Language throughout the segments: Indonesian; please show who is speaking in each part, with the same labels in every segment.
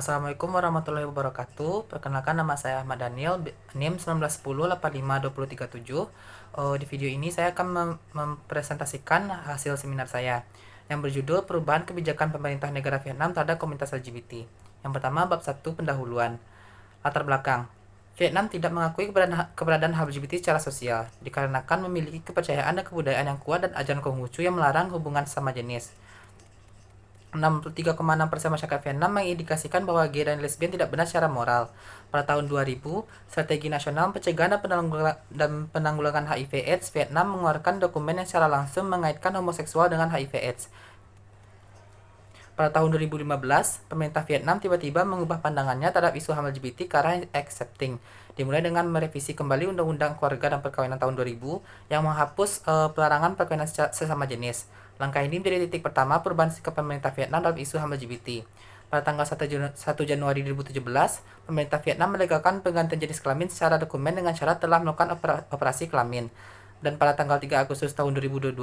Speaker 1: Assalamualaikum warahmatullahi wabarakatuh. Perkenalkan, nama saya Ahmad Daniel, NIM 1910 85 2037. Di video ini saya akan mempresentasikan hasil seminar saya yang berjudul Perubahan Kebijakan Pemerintah Negara Vietnam terhadap Komunitas LGBT. Yang pertama, bab 1, pendahuluan. Latar belakang. Vietnam tidak mengakui keberadaan LGBT secara sosial, dikarenakan memiliki kepercayaan dan kebudayaan yang kuat dan ajaran Konghucu yang melarang hubungan sesama jenis. 63,6% masyarakat Vietnam mengindikasikan bahwa gay dan lesbian tidak benar secara moral. Pada tahun 2000, Strategi Nasional Pencegahan dan Penanggulangan HIV/AIDS Vietnam mengeluarkan dokumen yang secara langsung mengaitkan homoseksual dengan HIV/AIDS. Pada tahun 2015, pemerintah Vietnam tiba-tiba mengubah pandangannya terhadap isu HAM LGBT ke arah accepting, dimulai dengan merevisi kembali Undang-Undang Keluarga dan Perkawinan tahun 2000 yang menghapus pelarangan perkawinan sesama jenis. Langkah ini menjadi titik pertama perubahan sikap pemerintah Vietnam dalam isu HAM LGBT. Pada tanggal 1 Januari 2017, pemerintah Vietnam melegalkan penggantian jenis kelamin secara dokumen dengan syarat telah melakukan operasi kelamin. Dan pada tanggal 3 Agustus tahun 2022,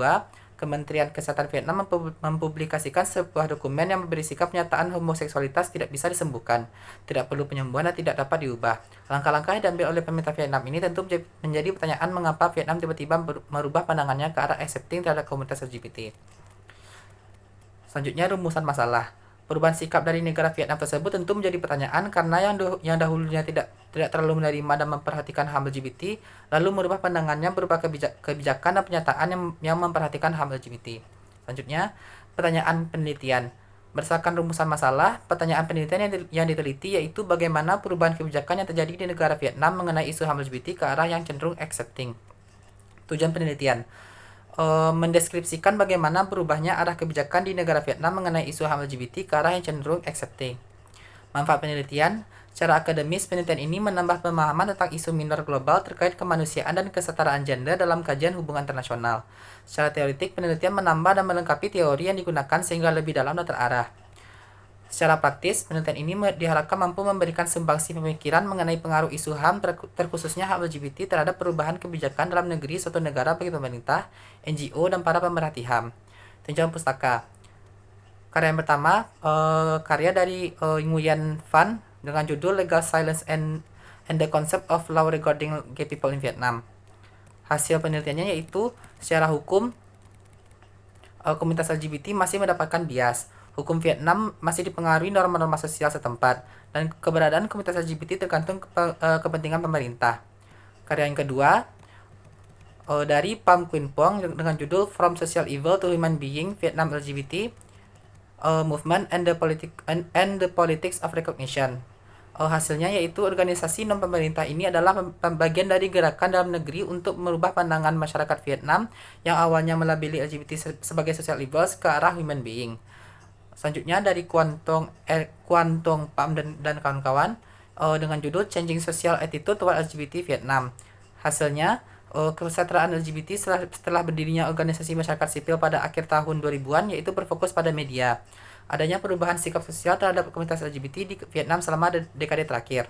Speaker 1: Kementerian Kesehatan Vietnam mempublikasikan sebuah dokumen yang berisikan pernyataan homoseksualitas tidak bisa disembuhkan, tidak perlu penyembuhan dan tidak dapat diubah. Langkah-langkah yang diambil oleh pemerintah Vietnam ini tentu menjadi pertanyaan mengapa Vietnam tiba-tiba merubah pandangannya ke arah accepting terhadap komunitas LGBT. Selanjutnya, rumusan masalah. Perubahan sikap dari negara Vietnam tersebut tentu menjadi pertanyaan karena yang dahulunya tidak terlalu menerima dan memperhatikan HAM LGBT, lalu merubah pandangannya berupa kebijakan dan pernyataan yang memperhatikan HAM LGBT. Selanjutnya, pertanyaan penelitian. Berdasarkan rumusan masalah, pertanyaan penelitian yang diteliti yaitu bagaimana perubahan kebijakan yang terjadi di negara Vietnam mengenai isu HAM LGBT ke arah yang cenderung accepting. Tujuan penelitian mendeskripsikan bagaimana berubahnya arah kebijakan di negara Vietnam mengenai isu HAM LGBT ke arah yang cenderung accepting. Manfaat penelitian. Secara akademis, penelitian ini menambah pemahaman tentang isu minor global terkait kemanusiaan dan kesetaraan gender dalam kajian hubungan internasional. Secara teoretik, penelitian menambah dan melengkapi teori yang digunakan sehingga lebih dalam dan terarah. Secara praktis, penelitian ini diharapkan mampu memberikan sumbangsi pemikiran mengenai pengaruh isu HAM, terkhususnya HAM LGBT, terhadap perubahan kebijakan dalam negeri suatu negara bagi pemerintah, NGO, dan para pemerhati HAM. Tinjauan pustaka. Karya yang pertama, karya dari Nguyen Van dengan judul Legal Silence and the Concept of Law Regarding Gay People in Vietnam. Hasil penelitiannya yaitu, secara hukum, komunitas LGBT masih mendapatkan bias. Hukum Vietnam masih dipengaruhi norma-norma sosial setempat, dan keberadaan komunitas LGBT tergantung kepentingan pemerintah. Karya yang kedua, dari Pham Quynh Phuong dengan judul From Social Evil to Human Being, Vietnam LGBT Movement and the Politics of Recognition. Hasilnya yaitu organisasi non-pemerintah ini adalah bagian dari gerakan dalam negeri untuk merubah pandangan masyarakat Vietnam yang awalnya melabeli LGBT sebagai social evils ke arah human being. Selanjutnya dari Quan Tong Pham dan kawan-kawan dengan judul Changing Social Attitude Toward LGBT Vietnam. Hasilnya, kesetaraan LGBT setelah berdirinya organisasi masyarakat sipil pada akhir tahun 2000-an yaitu berfokus pada media. Adanya perubahan sikap sosial terhadap komunitas LGBT di Vietnam selama dekade terakhir.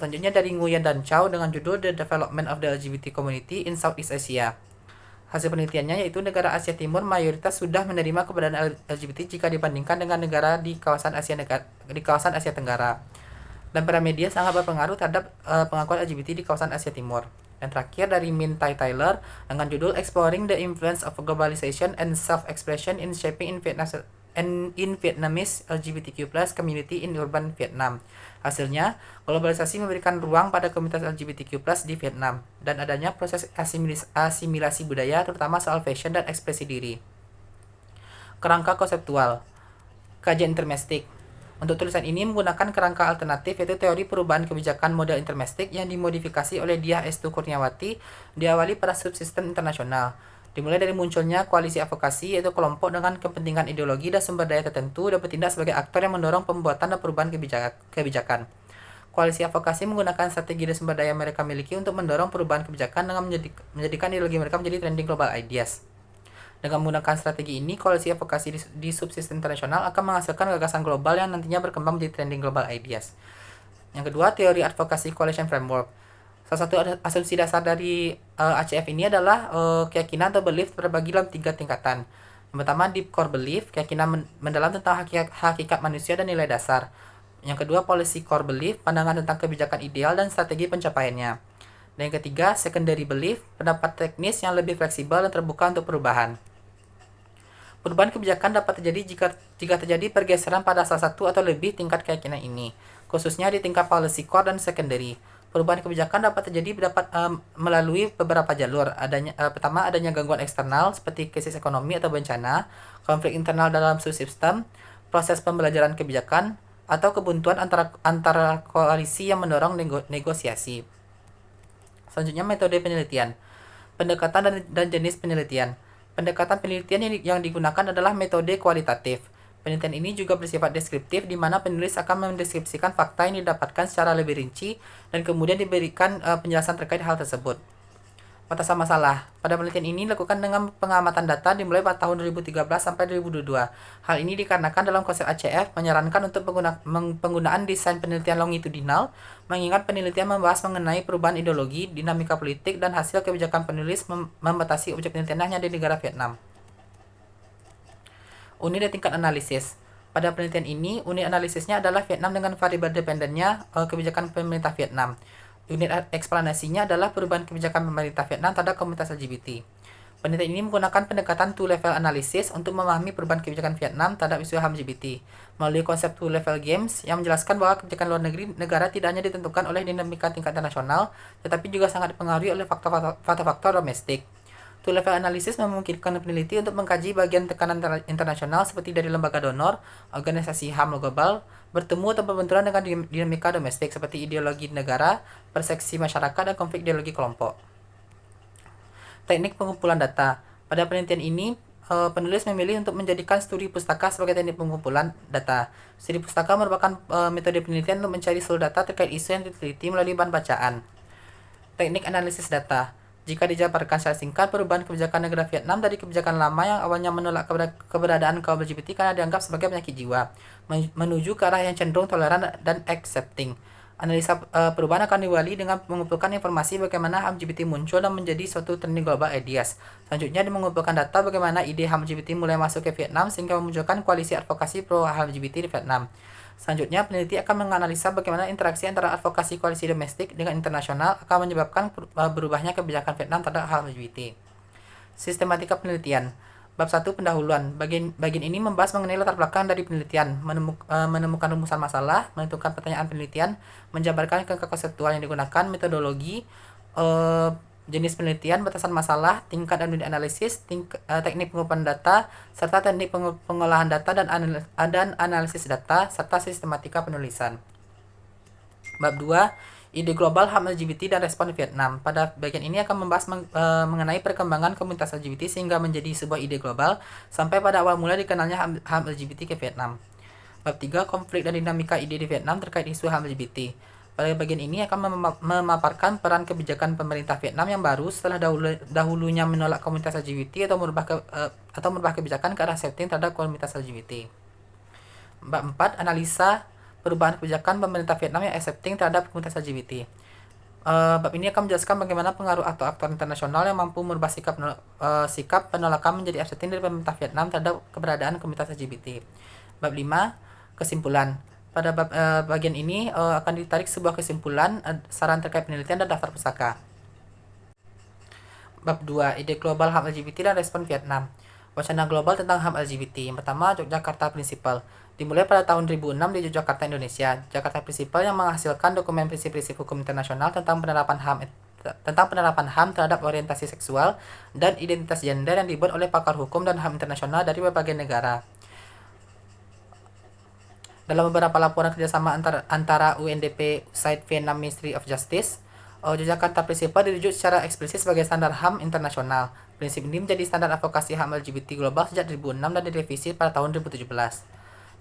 Speaker 1: Selanjutnya dari Nguyen dan Chow dengan judul The Development of the LGBT Community in Southeast Asia. Hasil penelitiannya yaitu negara Asia Timur mayoritas sudah menerima keberadaan LGBT jika dibandingkan dengan negara di kawasan Asia Tenggara. Dan para media sangat berpengaruh terhadap pengakuan LGBT di kawasan Asia Timur. Dan terakhir dari Min Tai Tyler dengan judul Exploring the Influence of Globalization and Self-Expression in Shaping in Vietnamese LGBTQ+ Community in Urban Vietnam. Hasilnya, globalisasi memberikan ruang pada komunitas LGBTQ+ di Vietnam dan adanya proses asimilasi budaya terutama soal fashion dan ekspresi diri. Kerangka konseptual. Kajian intermestik. Untuk tulisan ini menggunakan kerangka alternatif yaitu teori perubahan kebijakan model intermestik yang dimodifikasi oleh Diah Estu Kurniawati diawali pada subsistem internasional. Dimulai dari munculnya koalisi advokasi yaitu kelompok dengan kepentingan ideologi dan sumber daya tertentu dan bertindak sebagai aktor yang mendorong pembuatan dan perubahan kebijakan. Koalisi advokasi menggunakan strategi dan sumber daya mereka miliki untuk mendorong perubahan kebijakan dengan menjadikan ideologi mereka menjadi trending global ideas. Dengan menggunakan strategi ini, koalisi advokasi di subsistem internasional akan menghasilkan gagasan global yang nantinya berkembang menjadi trending global ideas. Yang kedua, teori advokasi coalition framework. Salah satu asumsi dasar dari ACF ini adalah keyakinan atau belief terbagi dalam 3 tingkatan. Yang pertama, deep core belief, keyakinan mendalam tentang hakikat manusia dan nilai dasar. Yang kedua, policy core belief, pandangan tentang kebijakan ideal dan strategi pencapaiannya. Dan yang ketiga, secondary belief, pendapat teknis yang lebih fleksibel dan terbuka untuk perubahan. Perubahan kebijakan dapat terjadi jika terjadi pergeseran pada salah satu atau lebih tingkat keyakinan ini, khususnya di tingkat policy core dan secondary. Perubahan kebijakan dapat terjadi melalui beberapa jalur. Pertama, adanya gangguan eksternal seperti krisis ekonomi atau bencana, konflik internal dalam suatu sistem, proses pembelajaran kebijakan, atau kebuntuan antara koalisi yang mendorong negosiasi. Selanjutnya, metode penelitian, pendekatan dan jenis penelitian. Pendekatan penelitian yang digunakan adalah metode kualitatif. Penelitian ini juga bersifat deskriptif, di mana penulis akan mendeskripsikan fakta yang didapatkan secara lebih rinci dan kemudian diberikan penjelasan terkait hal tersebut. Batasan masalah. Pada penelitian ini dilakukan dengan pengamatan data dimulai pada tahun 2013 sampai 2022. Hal ini dikarenakan dalam konsep ACF menyarankan untuk penggunaan desain penelitian longitudinal, mengingat penelitian membahas mengenai perubahan ideologi, dinamika politik, dan hasil kebijakan penulis membatasi objek penelitian hanya di negara Vietnam. Unit dan tingkat analisis. Pada penelitian ini, unit analisisnya adalah Vietnam dengan variabel dependennya kebijakan pemerintah Vietnam. Unit eksplanasinya adalah perubahan kebijakan pemerintah Vietnam terhadap komunitas LGBT. Penelitian ini menggunakan pendekatan two-level analysis untuk memahami perubahan kebijakan Vietnam terhadap isu HAM LGBT melalui konsep two-level games yang menjelaskan bahwa kebijakan luar negeri negara tidak hanya ditentukan oleh dinamika tingkat internasional, tetapi juga sangat dipengaruhi oleh faktor-faktor domestik. Two-level analysis memungkinkan peneliti untuk mengkaji bagian tekanan internasional seperti dari lembaga donor, organisasi HAM global, bertemu atau berbenturan dengan dinamika domestik seperti ideologi negara, persepsi masyarakat, dan konflik ideologi kelompok. Teknik pengumpulan data. Pada penelitian ini, penulis memilih untuk menjadikan studi pustaka sebagai teknik pengumpulan data. Studi pustaka merupakan metode penelitian untuk mencari seluruh data terkait isu yang diteliti melalui bahan bacaan. Teknik analisis data. Jika dijabarkan secara singkat, perubahan kebijakan negara Vietnam dari kebijakan lama yang awalnya menolak keberadaan kaum LGBT karena dianggap sebagai penyakit jiwa, menuju ke arah yang cenderung toleran dan accepting. Analisa perubahan akan diawali dengan mengumpulkan informasi bagaimana HAM LGBT muncul dan menjadi suatu trending global ideas. Selanjutnya, mengumpulkan data bagaimana ide HAM LGBT mulai masuk ke Vietnam sehingga memunculkan koalisi advokasi pro HAM LGBT di Vietnam. Selanjutnya, peneliti akan menganalisa bagaimana interaksi antara advokasi koalisi domestik dengan internasional akan menyebabkan berubahnya kebijakan Vietnam terhadap HAM LGBT. Sistematika penelitian. Bab 1, pendahuluan. Bagian ini membahas mengenai latar belakang dari penelitian, menemukan rumusan masalah, menentukan pertanyaan penelitian, menjabarkan kerangka konseptual yang digunakan, metodologi, jenis penelitian, batasan masalah, tingkat dan unit analisis, teknik pengumpulan data, serta teknik pengolahan data dan analisis data, serta sistematika penulisan. Bab 2, ide global HAM LGBT dan respon Vietnam. Pada bagian ini akan membahas mengenai perkembangan komunitas LGBT sehingga menjadi sebuah ide global, sampai pada awal mula dikenalnya HAM LGBT ke Vietnam. Bab 3, konflik dan dinamika ide di Vietnam terkait isu HAM LGBT. Pada bagian ini akan memaparkan peran kebijakan pemerintah Vietnam yang baru setelah dahulunya menolak komunitas LGBT atau merubah kebijakan ke arah accepting terhadap komunitas LGBT. Bab 4, analisa perubahan kebijakan pemerintah Vietnam yang accepting terhadap komunitas LGBT. Bab ini akan menjelaskan bagaimana pengaruh aktor internasional yang mampu merubah sikap penolakan menjadi accepting dari pemerintah Vietnam terhadap keberadaan komunitas LGBT. Bab 5, kesimpulan. Pada bagian ini akan ditarik sebuah kesimpulan, saran terkait penelitian dan daftar pustaka. Bab 2, ide global HAM LGBT dan respon Vietnam. Wacana global tentang HAM LGBT. Yang pertama, Yogyakarta Principle. Dimulai pada tahun 2006 di Yogyakarta, Indonesia. Jakarta Principle yang menghasilkan dokumen prinsip-prinsip hukum internasional tentang penerapan HAM terhadap orientasi seksual dan identitas gender yang dibuat oleh pakar hukum dan HAM internasional dari berbagai negara. Dalam beberapa laporan kerjasama antara UNDP, USAID, Vietnam Ministry of Justice, Yogyakarta Principle dirujuk secara eksplisit sebagai standar HAM internasional. Prinsip ini menjadi standar advokasi HAM LGBT global sejak 2006 dan direvisi pada tahun 2017.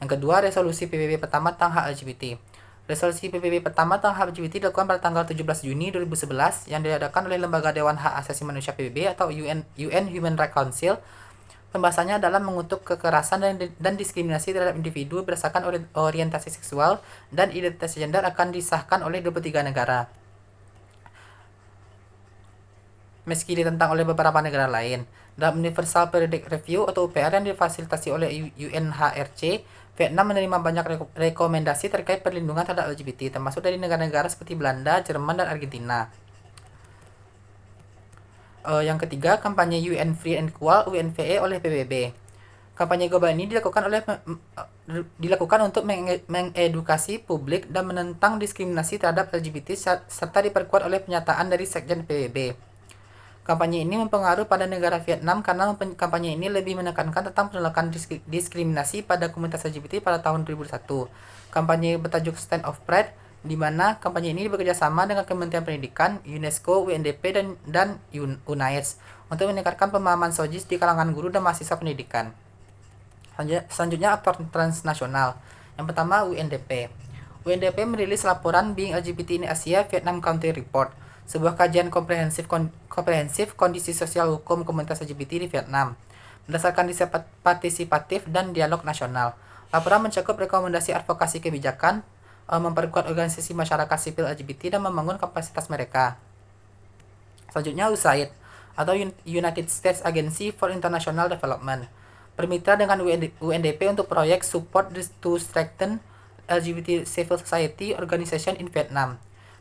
Speaker 1: Yang kedua, resolusi PBB pertama tentang hak LGBT. Resolusi PBB pertama tentang hak LGBT dilakukan pada tanggal 17 Juni 2011 yang diadakan oleh Lembaga Dewan Hak Asasi Manusia PBB atau UN Human Rights Council. Pembahasannya adalah mengutuk kekerasan dan diskriminasi terhadap individu berdasarkan orientasi seksual dan identitas gender akan disahkan oleh 23 negara. Meski ditentang oleh beberapa negara lain. Dalam Universal Periodic Review atau UPR yang difasilitasi oleh UNHRC, Vietnam menerima banyak rekomendasi terkait perlindungan terhadap LGBT, termasuk dari negara-negara seperti Belanda, Jerman, dan Argentina. Yang ketiga, kampanye UN Free and Equal (UNVE) oleh PBB. Kampanye global ini dilakukan untuk mengedukasi publik dan menentang diskriminasi terhadap LGBT serta diperkuat oleh pernyataan dari Sekjen PBB. Kampanye ini mempengaruhi pada negara Vietnam karena kampanye ini lebih menekankan tentang penolakan diskriminasi pada komunitas LGBT pada tahun 2001. Kampanye bertajuk Stand of Pride, di mana kampanye ini bekerjasama dengan Kementerian Pendidikan, UNESCO, UNDP, dan UNAIDS untuk meningkatkan pemahaman SOGIS di kalangan guru dan mahasiswa pendidikan. Selanjutnya, aktor transnasional. Yang pertama, UNDP. UNDP merilis laporan Being LGBT in Asia Vietnam Country Report, sebuah kajian komprehensif kondisi sosial hukum komunitas LGBT di Vietnam, berdasarkan riset partisipatif dan dialog nasional. Laporan mencakup rekomendasi advokasi kebijakan, memperkuat organisasi masyarakat sipil LGBT, dan membangun kapasitas mereka. Selanjutnya, USAID atau United States Agency for International Development, bermitra dengan UNDP untuk proyek Support to Strengthen LGBT Civil Society Organization in Vietnam,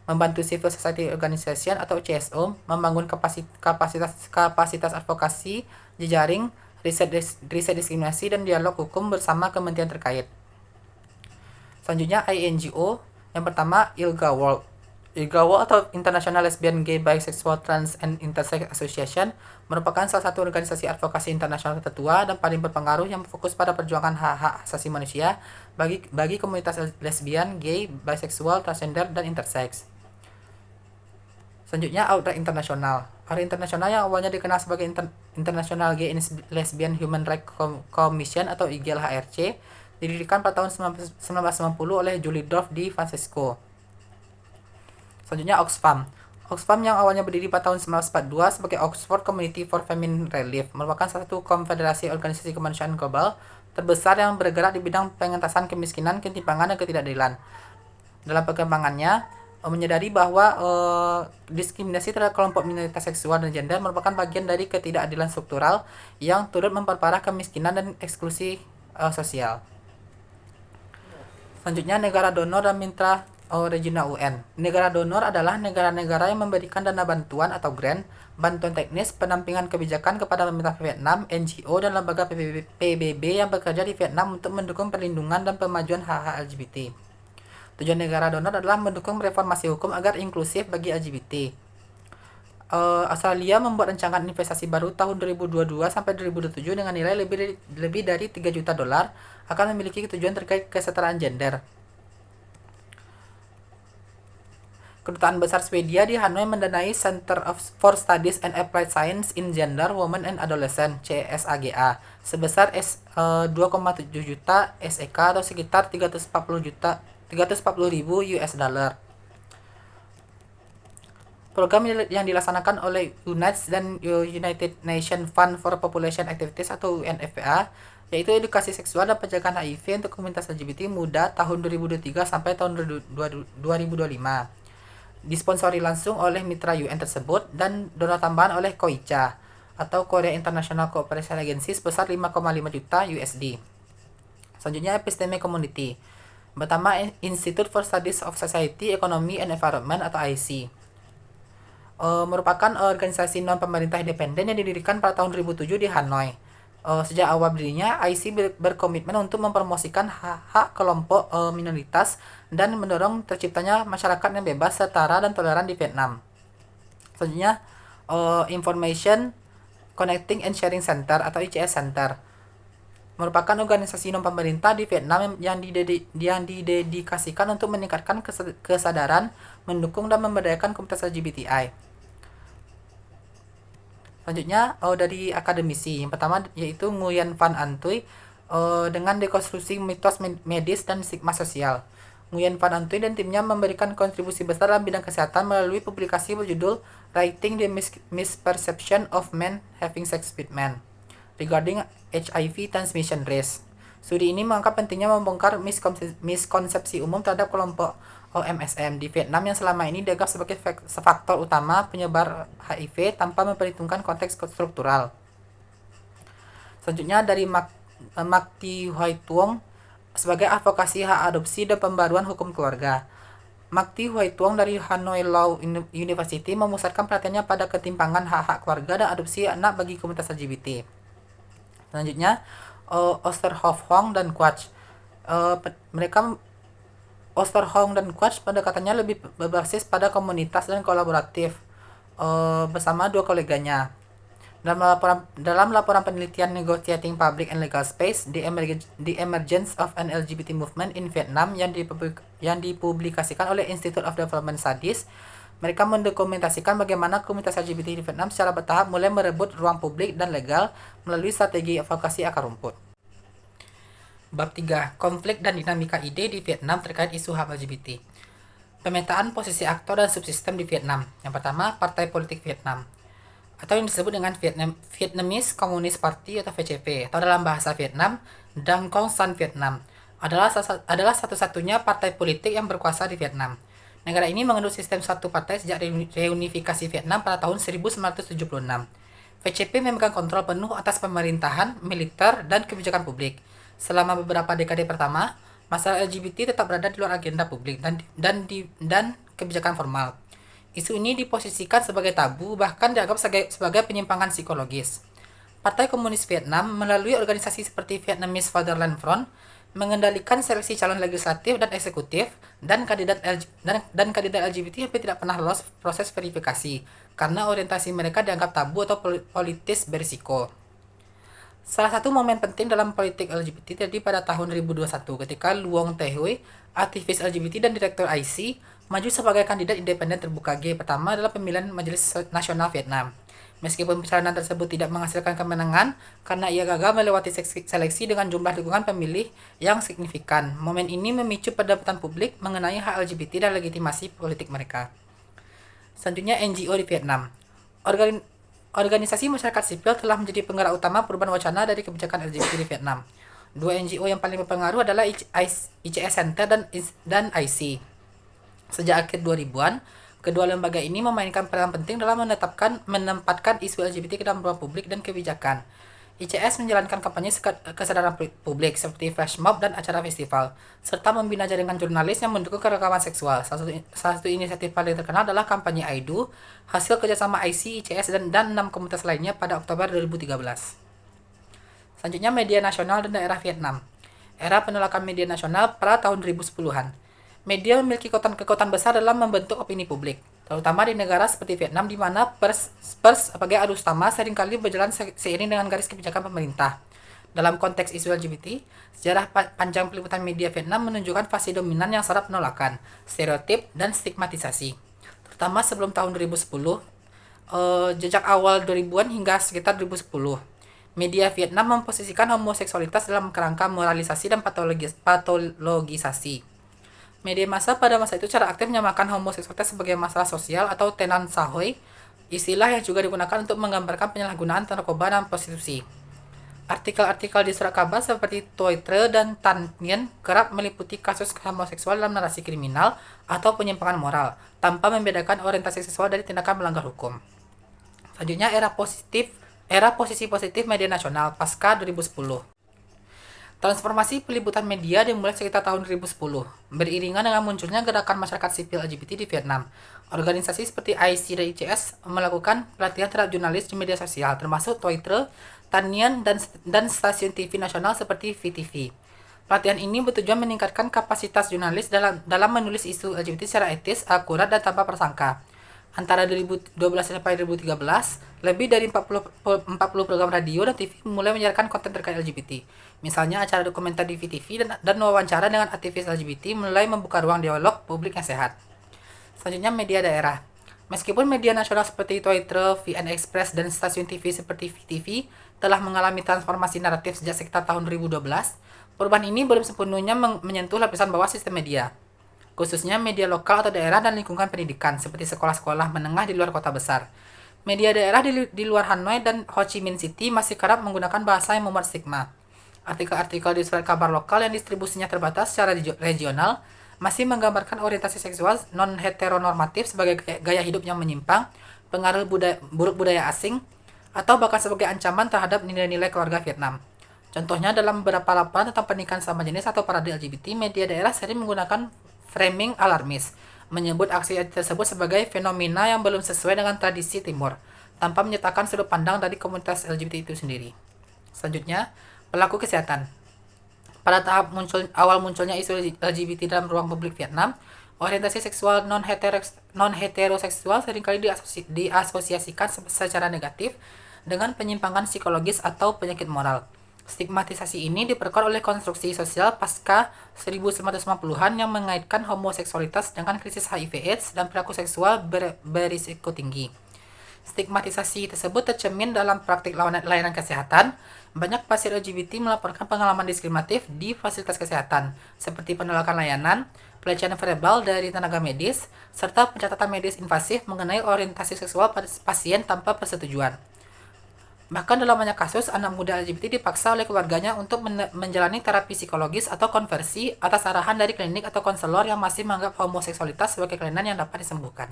Speaker 1: membantu Civil Society Organization atau CSO membangun kapasitas advokasi, jejaring, riset diskriminasi, dan dialog hukum bersama kementerian terkait. Selanjutnya, INGO. Yang pertama, ILGA World. ILGA World atau International Lesbian, Gay, Bisexual, Trans, and Intersex Association merupakan salah satu organisasi advokasi internasional tertua dan paling berpengaruh yang fokus pada perjuangan hak-hak asasi manusia bagi komunitas lesbian, gay, bisexual, transgender, dan intersex. Selanjutnya, Outright International. Outright International yang awalnya dikenal sebagai International Gay and Lesbian Human Rights Commission atau IGLHRC, didirikan pada tahun 1990 oleh Julie Dorff di Francisco. Selanjutnya, Oxfam. Oxfam yang awalnya berdiri pada tahun 1942 sebagai Oxford Community for Feminine Relief merupakan salah satu konfederasi organisasi kemanusiaan global terbesar yang bergerak di bidang pengentasan kemiskinan, ketimpangan, dan ketidakadilan. Dalam perkembangannya, menyadari bahwa diskriminasi terhadap kelompok minoritas seksual dan gender merupakan bagian dari ketidakadilan struktural yang turut memperparah kemiskinan dan eksklusi sosial. Selanjutnya, negara donor dan mitra regional UN. Negara donor adalah negara-negara yang memberikan dana bantuan atau grant, bantuan teknis, pendampingan kebijakan kepada pemerintah Vietnam, NGO, dan lembaga PBB yang bekerja di Vietnam untuk mendukung perlindungan dan pemajuan hak-hak LGBT. Tujuan negara donor adalah mendukung reformasi hukum agar inklusif bagi LGBT. Australia membuat rancangan investasi baru tahun 2022 sampai 2027 dengan nilai lebih dari 3 juta dolar akan memiliki tujuan terkait kesetaraan gender. Kedutaan Besar Swedia di Hanoi mendanai Center for Studies and Applied Science in Gender, Women and Adolescent (CSAGA) sebesar 2,7 juta SEK atau sekitar 340.000 US dollar. Program yang dilaksanakan oleh UNAIDS dan United Nations Fund for Population Activities atau UNFPA, yaitu edukasi seksual dan pencegahan HIV untuk komunitas LGBT muda tahun 2023 sampai tahun 2025. Disponsori langsung oleh mitra UN tersebut dan donor tambahan oleh KOICA atau Korea International Cooperation Agency sebesar 5,5 juta USD. Selanjutnya, Episteme Community. Pertama, Institute for Studies of Society, Economy, and Environment atau IC. Merupakan organisasi non-pemerintah independen yang didirikan pada tahun 2007 di Hanoi. Sejak awal berdirinya, IC berkomitmen untuk mempromosikan hak-hak kelompok minoritas dan mendorong terciptanya masyarakat yang bebas, setara, dan toleran di Vietnam. Selanjutnya, Information Connecting and Sharing Center atau ICS Center merupakan organisasi non-pemerintah di Vietnam yang didedikasikan untuk meningkatkan kesadaran, mendukung, dan memberdayakan komunitas LGBTI. Selanjutnya, dari akademisi. Yang pertama yaitu Nguyen Van Antui dengan dekonstruksi mitos medis dan stigma sosial. Nguyen Van Antui dan timnya memberikan kontribusi besar dalam bidang kesehatan melalui publikasi berjudul Writing the Misperception of Men Having Sex with Men Regarding HIV Transmission Risk. Studi ini mengangkat pentingnya membongkar miskonsepsi umum terhadap kelompok MSM di Vietnam yang selama ini dianggap sebagai faktor utama penyebar HIV tanpa memperhitungkan konteks struktural. Selanjutnya dari Mak Ti Huai Tuong sebagai advokasi hak adopsi dan pembaruan hukum keluarga. Mak Ti Huai Tuong dari Hanoi Law University memusatkan perhatiannya pada ketimpangan hak-hak keluarga dan adopsi anak bagi komunitas LGBT. Selanjutnya Osterhoff Hong dan Quach. Osterholm dan Quach pendekatannya lebih berbasis pada komunitas dan kolaboratif bersama dua koleganya. Dalam laporan penelitian Negotiating Public and Legal Space, The Emergence of an LGBT Movement in Vietnam yang dipublikasikan oleh Institute of Development Studies, mereka mendokumentasikan bagaimana komunitas LGBT di Vietnam secara bertahap mulai merebut ruang publik dan legal melalui strategi advokasi akar rumput. Bab 3. Konflik dan dinamika ide di Vietnam terkait isu HAM LGBT. Pemetaan posisi aktor dan subsistem di Vietnam. Yang pertama, Partai Politik Vietnam, atau yang disebut dengan Vietnamese Communist Party atau VCP, atau dalam bahasa Vietnam, Đảng Cộng sản Vietnam, adalah satu-satunya partai politik yang berkuasa di Vietnam. Negara ini menganut sistem satu partai sejak reunifikasi Vietnam pada tahun 1976. VCP memegang kontrol penuh atas pemerintahan, militer, dan kebijakan publik. Selama beberapa dekade pertama, masalah LGBT tetap berada di luar agenda publik dan kebijakan formal. Isu ini diposisikan sebagai tabu, bahkan dianggap sebagai penyimpangan psikologis. Partai Komunis Vietnam melalui organisasi seperti Vietnamese Fatherland Front mengendalikan seleksi calon legislatif dan eksekutif, dan kandidat LGBT hampir tidak pernah lolos proses verifikasi karena orientasi mereka dianggap tabu atau politis berisiko. Salah satu momen penting dalam politik LGBT terjadi pada tahun 2021 ketika Luong Tae Hui, aktivis LGBT dan direktur IC, maju sebagai kandidat independen terbuka G pertama dalam pemilihan Majelis Nasional Vietnam. Meskipun pencalonan tersebut tidak menghasilkan kemenangan karena ia gagal melewati seleksi dengan jumlah dukungan pemilih yang signifikan, momen ini memicu perdebatan publik mengenai hak LGBT dan legitimasi politik mereka. Selanjutnya, NGO di Vietnam. Organisasi masyarakat sipil telah menjadi penggerak utama perubahan wacana dari kebijakan LGBT di Vietnam. Dua NGO yang paling berpengaruh adalah ICS Center dan IC. Sejak akhir 2000-an, kedua lembaga ini memainkan peran penting dalam menempatkan isu LGBT ke dalam ruang publik dan kebijakan. ICS menjalankan kampanye kesadaran publik seperti flash mob dan acara festival, serta membina jaringan jurnalis yang mendukung keragaman seksual. Salah satu inisiatif paling terkenal adalah kampanye IDU, hasil kerjasama IC, ICS, dan 6 komunitas lainnya pada Oktober 2013. Selanjutnya, media nasional dan daerah Vietnam. Era penolakan media nasional pada tahun 2010-an. Media memiliki kekuatan besar dalam membentuk opini publik, terutama di negara seperti Vietnam di mana pers sebagai arus utama seringkali berjalan seiring dengan garis kebijakan pemerintah. Dalam konteks isu LGBT, sejarah panjang peliputan media Vietnam menunjukkan fase dominan yang syarat penolakan, stereotip, dan stigmatisasi. Terutama sebelum tahun 2010, jejak awal 2000-an hingga sekitar 2010. Media Vietnam memposisikan homoseksualitas dalam kerangka moralisasi dan patologisasi. Media massa pada masa itu secara aktif menyamakan homoseksualitas sebagai masalah sosial atau tenan sahoy, istilah yang juga digunakan untuk menggambarkan penyalahgunaan narkoba dan prostitusi. Artikel-artikel di surat kabar seperti Toi Tre dan Tan Nguyen kerap meliputi kasus homoseksual dalam narasi kriminal atau penyimpangan moral, tanpa membedakan orientasi seksual dari tindakan melanggar hukum. Selanjutnya, era posisi positif media nasional pasca 2010. Transformasi peliputan media dimulai sekitar tahun 2010, beriringan dengan munculnya gerakan masyarakat sipil LGBT di Vietnam. Organisasi seperti IC dan ICS melakukan pelatihan terhadap jurnalis di media sosial, termasuk Toi Tre, Tan Nguyen, dan stasiun TV nasional seperti VTV. Pelatihan ini bertujuan meningkatkan kapasitas jurnalis dalam menulis isu LGBT secara etis, akurat, dan tanpa prasangka. Antara 2012 sampai 2013, lebih dari 40 program radio dan TV mulai menyiarkan konten terkait LGBT. Misalnya acara dokumenter di VTV dan wawancara dengan aktivis LGBT mulai membuka ruang dialog publik yang sehat. Selanjutnya, media daerah. Meskipun media nasional seperti Toi Tre, VN Express, dan stasiun TV seperti VTV telah mengalami transformasi naratif sejak sekitar tahun 2012, perubahan ini belum sepenuhnya menyentuh lapisan bawah sistem media, khususnya media lokal atau daerah dan lingkungan pendidikan seperti sekolah-sekolah menengah di luar kota besar. Media daerah di luar Hanoi dan Ho Chi Minh City masih kerap menggunakan bahasa yang memuat stigma. Artikel-artikel di surat kabar lokal yang distribusinya terbatas secara regional masih menggambarkan orientasi seksual non-heteronormatif sebagai gaya hidup yang menyimpang, pengaruh buruk budaya asing, atau bahkan sebagai ancaman terhadap nilai-nilai keluarga Vietnam. Contohnya, dalam beberapa laporan tentang pernikahan sama jenis atau parade LGBT, media daerah sering menggunakan framing alarmis, menyebut aksi tersebut sebagai fenomena yang belum sesuai dengan tradisi Timur, tanpa menyatakan sudut pandang dari komunitas LGBT itu sendiri. Selanjutnya, pelaku kesehatan. Pada tahap awal munculnya isu LGBT dalam ruang publik Vietnam, orientasi seksual non-heteroseksual seringkali diasosiasikan secara negatif dengan penyimpangan psikologis atau penyakit moral. Stigmatisasi ini diperkuat oleh konstruksi sosial pasca 1950-an yang mengaitkan homoseksualitas dengan krisis HIV/AIDS dan perilaku seksual berisiko tinggi. Stigmatisasi tersebut tercermin dalam praktik layanan kesehatan. Banyak pasien LGBT melaporkan pengalaman diskriminatif di fasilitas kesehatan, seperti penolakan layanan, pelecehan verbal dari tenaga medis, serta pencatatan medis invasif mengenai orientasi seksual pasien tanpa persetujuan. Bahkan dalam banyak kasus, anak muda LGBT dipaksa oleh keluarganya untuk menjalani terapi psikologis atau konversi atas arahan dari klinik atau konselor yang masih menganggap homoseksualitas sebagai kelainan yang dapat disembuhkan.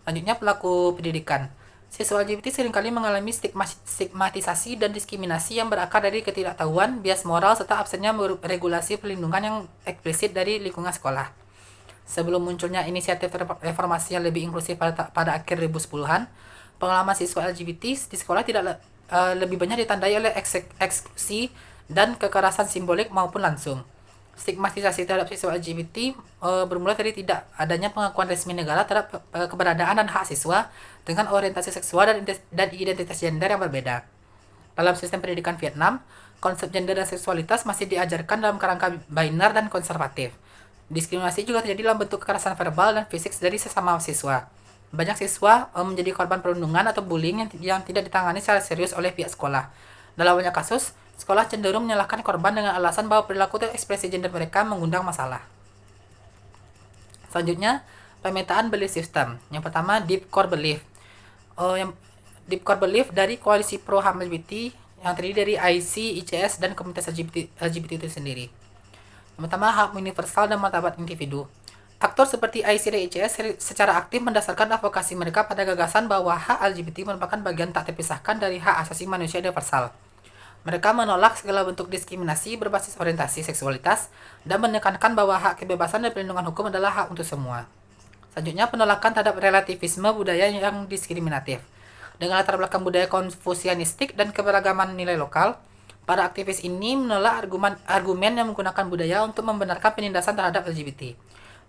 Speaker 1: Selanjutnya, pelaku pendidikan. Siswa LGBT seringkali mengalami stigmatisasi dan diskriminasi yang berakar dari ketidaktahuan, bias moral, serta absennya regulasi perlindungan yang eksplisit dari lingkungan sekolah. Sebelum munculnya inisiatif reformasi yang lebih inklusif pada akhir 2010-an, pengalaman siswa LGBT di sekolah tidak lebih banyak ditandai oleh eksklusi dan kekerasan simbolik maupun langsung. Stigmatisasi terhadap siswa LGBT bermula dari tidak adanya pengakuan resmi negara terhadap keberadaan dan hak siswa dengan orientasi seksual dan identitas gender yang berbeda. Dalam sistem pendidikan Vietnam, konsep gender dan seksualitas masih diajarkan dalam kerangka biner dan konservatif. Diskriminasi juga terjadi dalam bentuk kekerasan verbal dan fisik dari sesama siswa. Banyak siswa menjadi korban perundungan atau bullying yang tidak ditangani secara serius oleh pihak sekolah. Dalam banyak kasus, sekolah cenderung menyalahkan korban dengan alasan bahwa perilaku dan ekspresi gender mereka mengundang masalah. Selanjutnya, pemetaan belief system. Yang pertama, Deep Core Belief. Deep Core Belief dari Koalisi Pro HAM LGBT yang terdiri dari IC, ICS, dan komunitas LGBT itu sendiri. Yang pertama, hak universal dan martabat individu. Aktor seperti IC dan ICS secara aktif mendasarkan advokasi mereka pada gagasan bahwa hak LGBT merupakan bagian tak terpisahkan dari hak asasi manusia universal. Mereka menolak segala bentuk diskriminasi berbasis orientasi seksualitas dan menekankan bahwa hak kebebasan dan perlindungan hukum adalah hak untuk semua. Selanjutnya, penolakan terhadap relativisme budaya yang diskriminatif. Dengan latar belakang budaya konfusianistik dan keberagaman nilai lokal, para aktivis ini menolak argumen yang menggunakan budaya untuk membenarkan penindasan terhadap LGBT.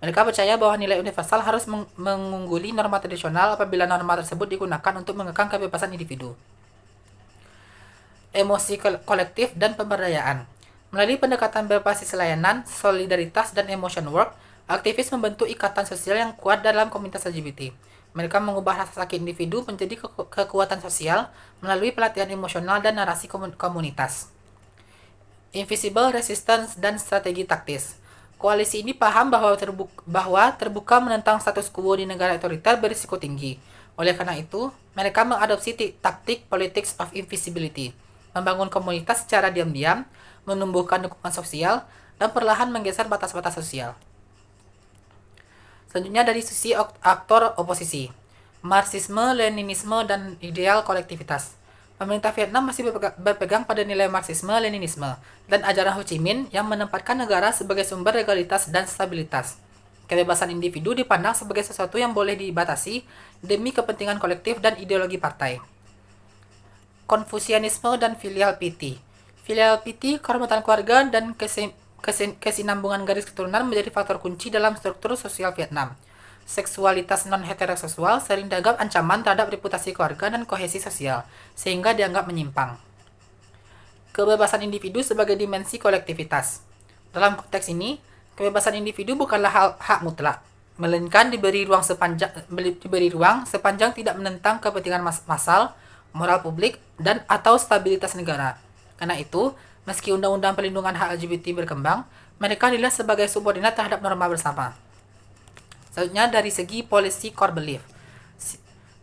Speaker 1: Mereka percaya bahwa nilai universal harus mengungguli norma tradisional apabila norma tersebut digunakan untuk mengekang kebebasan individu. Emosi kolektif dan pemberdayaan. Melalui pendekatan berbasis layanan, solidaritas, dan emotion work, aktivis membentuk ikatan sosial yang kuat dalam komunitas LGBT. Mereka mengubah rasa sakit individu menjadi kekuatan sosial melalui pelatihan emosional dan narasi komunitas. Invisible resistance dan strategi taktis. Koalisi ini paham bahwa terbuka menentang status quo di negara otoriter berisiko tinggi. Oleh karena itu, mereka mengadopsi taktik politics of invisibility, membangun komunitas secara diam-diam, menumbuhkan dukungan sosial, dan perlahan menggeser batas-batas sosial. Selanjutnya, dari sisi aktor oposisi, Marxisme, Leninisme, dan ideal kolektivitas. Pemerintah Vietnam masih berpegang pada nilai Marxisme, Leninisme, dan ajaran Ho Chi Minh yang menempatkan negara sebagai sumber legalitas dan stabilitas. Kebebasan individu dipandang sebagai sesuatu yang boleh dibatasi demi kepentingan kolektif dan ideologi partai. Konfusianisme dan filial piety. Filial piety, kehormatan keluarga, dan kesinambungan garis keturunan menjadi faktor kunci dalam struktur sosial Vietnam. Seksualitas non-heteroseksual sering dianggap ancaman terhadap reputasi keluarga dan kohesi sosial, sehingga dianggap menyimpang. Kebebasan individu sebagai dimensi kolektivitas. Dalam konteks ini, kebebasan individu bukanlah hak mutlak, melainkan diberi ruang sepanjang tidak menentang kepentingan massal, moral publik, dan atau stabilitas negara. Karena itu, meski undang-undang perlindungan hak LGBT berkembang, mereka dilihat sebagai subordinat terhadap norma bersama. Selanjutnya, dari segi policy core belief,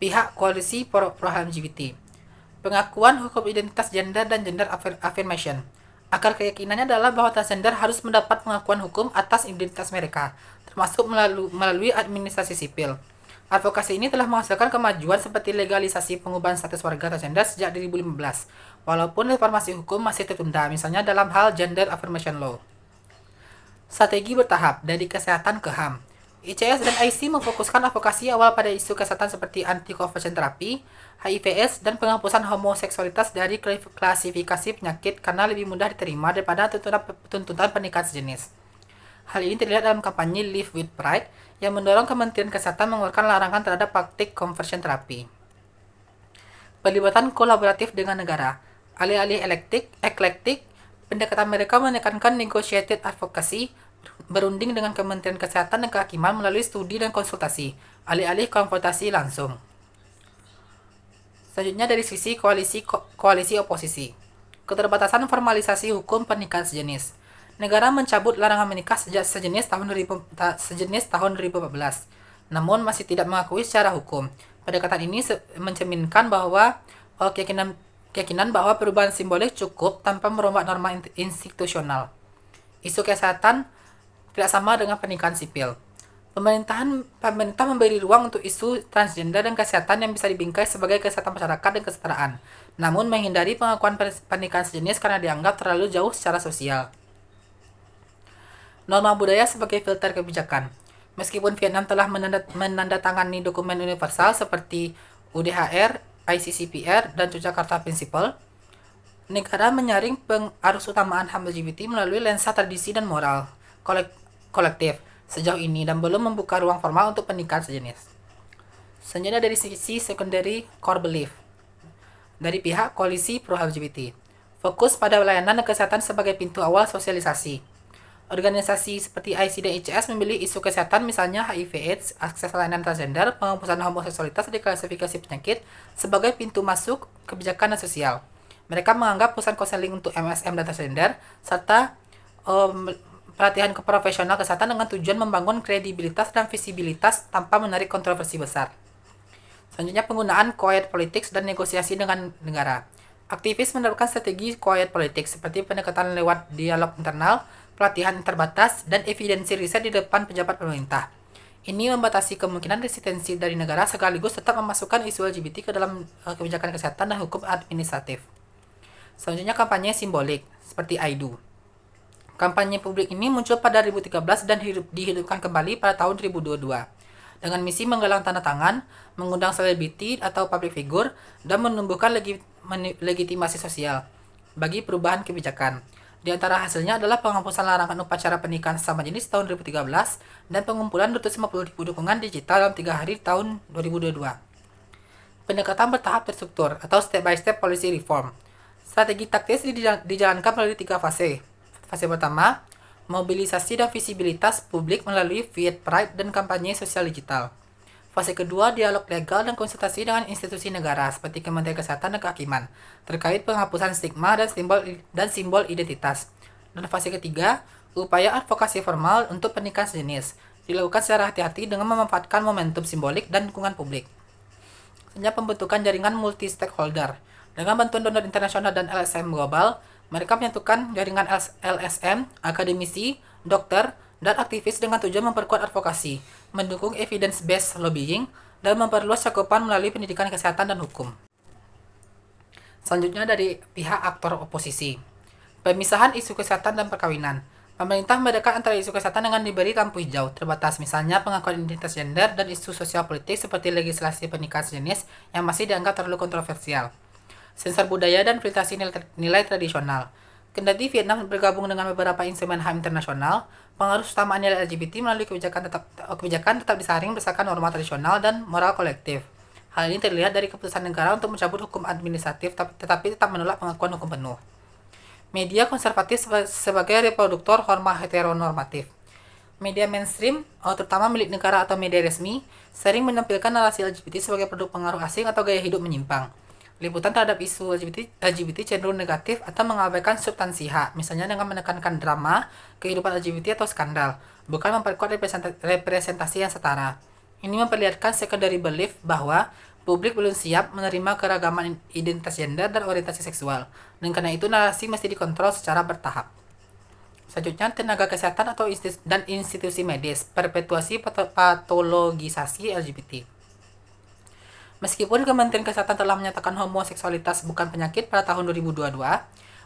Speaker 1: pihak koalisi pro LGBT, pengakuan hukum identitas gender dan gender affirmation. Akar keyakinannya adalah bahwa transgender harus mendapat pengakuan hukum atas identitas mereka, termasuk melalui administrasi sipil. Advokasi ini telah menghasilkan kemajuan seperti legalisasi pengubahan status warga transgender sejak 2015, walaupun reformasi hukum masih tertunda, misalnya dalam hal Gender Affirmation Law. Strategi bertahap, dari kesehatan ke HAM. ICS dan IC memfokuskan advokasi awal pada isu kesehatan seperti anti-conversion therapy, HIV/AIDS, dan penghapusan homoseksualitas dari klasifikasi penyakit karena lebih mudah diterima daripada tuntutan pernikahan sejenis. Hal ini terlihat dalam kampanye Live with Pride yang mendorong Kementerian Kesehatan mengeluarkan larangan terhadap praktik conversion therapy. Pelibatan kolaboratif dengan negara. Alih-alih eklektik, pendekatan mereka menekankan negotiated advocacy, berunding dengan Kementerian Kesehatan dan Kehakiman melalui studi dan konsultasi, alih-alih konfrontasi langsung. Selanjutnya dari sisi koalisi oposisi. Keterbatasan formalisasi hukum pernikahan sejenis. Negara mencabut larangan menikah sejenis tahun 2014, namun masih tidak mengakui secara hukum. Pendekatan ini mencerminkan bahwa keyakinan bahwa perubahan simbolik cukup tanpa merombak norma institusional. Isu kesehatan tidak sama dengan pernikahan sipil. Pemerintah memberi ruang untuk isu transgender dan kesehatan yang bisa dibingkai sebagai kesehatan masyarakat dan kesetaraan, namun menghindari pengakuan pernikahan sejenis karena dianggap terlalu jauh secara sosial. Norma budaya sebagai filter kebijakan. Meskipun Vietnam telah menandatangani dokumen universal seperti UDHR, ICCPR, dan Yogyakarta Principle, negara menyaring pengarus utamaan HAM LGBT melalui lensa tradisi dan moral kolektif sejauh ini dan belum membuka ruang formal untuk pernikahan sejenis. Selanjutnya dari sisi secondary core belief dari pihak koalisi pro LGBT, fokus pada layanan kesehatan sebagai pintu awal sosialisasi. Organisasi seperti IC dan ICS memilih isu kesehatan misalnya HIV/AIDS, akses layanan transgender, penghapusan homoseksualitas di klasifikasi penyakit sebagai pintu masuk kebijakan dan sosial. Mereka menganggap pusat konseling untuk MSM dan transgender serta pelatihan ke profesional kesehatan dengan tujuan membangun kredibilitas dan visibilitas tanpa menarik kontroversi besar. Selanjutnya penggunaan quiet politics dan negosiasi dengan negara. Aktivis menerapkan strategi quiet politics seperti pendekatan lewat dialog internal, pelatihan terbatas, dan evidensi riset di depan pejabat pemerintah. Ini membatasi kemungkinan resistensi dari negara sekaligus tetap memasukkan isu LGBT ke dalam kebijakan kesehatan dan hukum administratif. Selanjutnya kampanye simbolik, seperti I Do. Kampanye publik ini muncul pada 2013 dan dihidupkan kembali pada tahun 2022. Dengan misi menggalang tanda tangan, mengundang selebriti atau public figure, dan menumbuhkan legitimasi sosial bagi perubahan kebijakan. Di antara hasilnya adalah penghapusan larangan upacara pernikahan sesama jenis tahun 2013 dan pengumpulan 250.000 dukungan digital dalam 3 hari tahun 2022. Pendekatan bertahap terstruktur atau step by step policy reform. Strategi taktis dijalankan melalui 3 fase. Fase pertama, mobilisasi dan visibilitas publik melalui Viet Pride dan kampanye sosial digital. Fase kedua, dialog legal dan konsultasi dengan institusi negara seperti Kementerian Kesehatan dan Kehakiman terkait penghapusan stigma dan simbol identitas. Dan fase ketiga, upaya advokasi formal untuk pernikahan sejenis dilakukan secara hati-hati dengan memanfaatkan momentum simbolik dan dukungan publik. Selanjutnya pembentukan jaringan multi-stakeholder. Dengan bantuan donor internasional dan LSM global, mereka menyatukan jaringan LSM, akademisi, dokter, dan aktivis dengan tujuan memperkuat advokasi, mendukung evidence-based lobbying, dan memperluas cakupan melalui pendidikan kesehatan dan hukum. Selanjutnya dari pihak aktor oposisi. Pemisahan isu kesehatan dan perkawinan. Pemerintah membedakan antara isu kesehatan dengan diberi lampu hijau terbatas, misalnya pengakuan identitas gender dan isu sosial politik seperti legislasi pernikahan sejenis yang masih dianggap terlalu kontroversial. Sensor budaya dan filtrasi nilai tradisional. Kendati Vietnam bergabung dengan beberapa instrumen HAM internasional, pengaruh utama nilai LGBT melalui kebijakan tetap disaring berdasarkan norma tradisional dan moral kolektif. Hal ini terlihat dari keputusan negara untuk mencabut hukum administratif tetapi tetap menolak pengakuan hukum penuh. Media konservatif sebagai reproduktor norma heteronormatif. Media mainstream, terutama milik negara atau media resmi, sering menampilkan narasi LGBT sebagai produk pengaruh asing atau gaya hidup menyimpang. Liputan terhadap isu LGBT cenderung negatif atau mengabaikan substansi hak, misalnya dengan menekankan drama, kehidupan LGBT atau skandal, bukan memperkuat representasi yang setara. Ini memperlihatkan secondary belief bahwa publik belum siap menerima keragaman identitas gender dan orientasi seksual, dan karena itu narasi mesti dikontrol secara bertahap. Selanjutnya, tenaga kesehatan dan institusi medis, perpetuasi patologisasi LGBT. Meskipun Kementerian Kesehatan telah menyatakan homoseksualitas bukan penyakit pada tahun 2022,